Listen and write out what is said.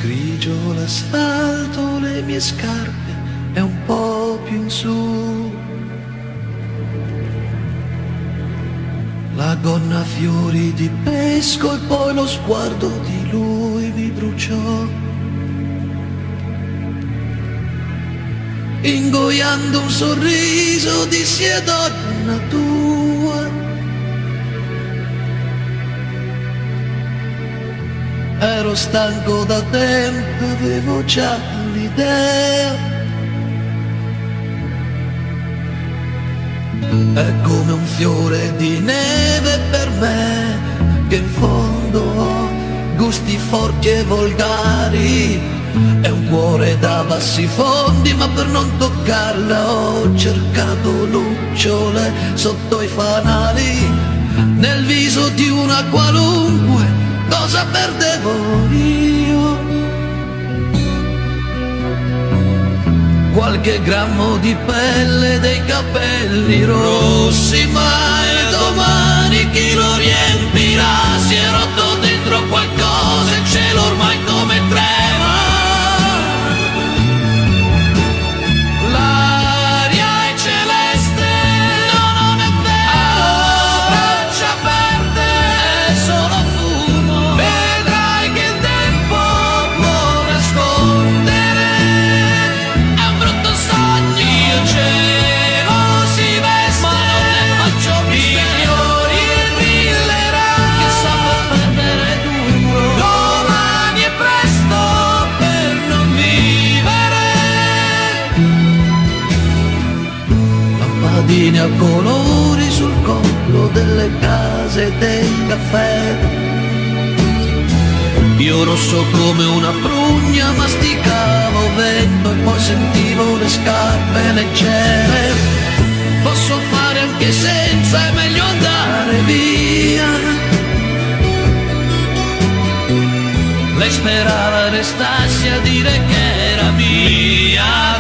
Grigio l'asfalto, le mie scarpe e un po' più in su. La gonna a fiori di pesco e poi lo sguardo di lui mi bruciò. Ingoiando un sorriso dissi: è donna tua. Ero stanco da tempo, avevo già l'idea. È come un fiore di neve per me, che in fondo ho gusti forti e volgari. È un cuore da bassi fondi, ma per non toccarla ho cercato lucciole sotto i fanali. Nel viso di una qualunque cosa perdevo io? Qualche grammo di pelle, dei capelli rossi, ma il domani chi lo riempirà? Si è rotto dentro qualcosa, il cielo ormai come trema. L'aria è celeste, no non è vero, braccia aperte, è solo fumo. Vedrai che il tempo può nascondere. È un brutto sogno, il cielo si veste, ma non ne faccio mistero. I fiori brilleranno, che sa per perdere duro. Domani è presto per non vivere. Lampadine a colori sul collo delle case e dei caffè. Io rosso come una prugna masticavo vento e poi sentivo le scarpe leggere. Posso fare anche senza, è meglio andare via. Lei sperava restassi a dire che era mia.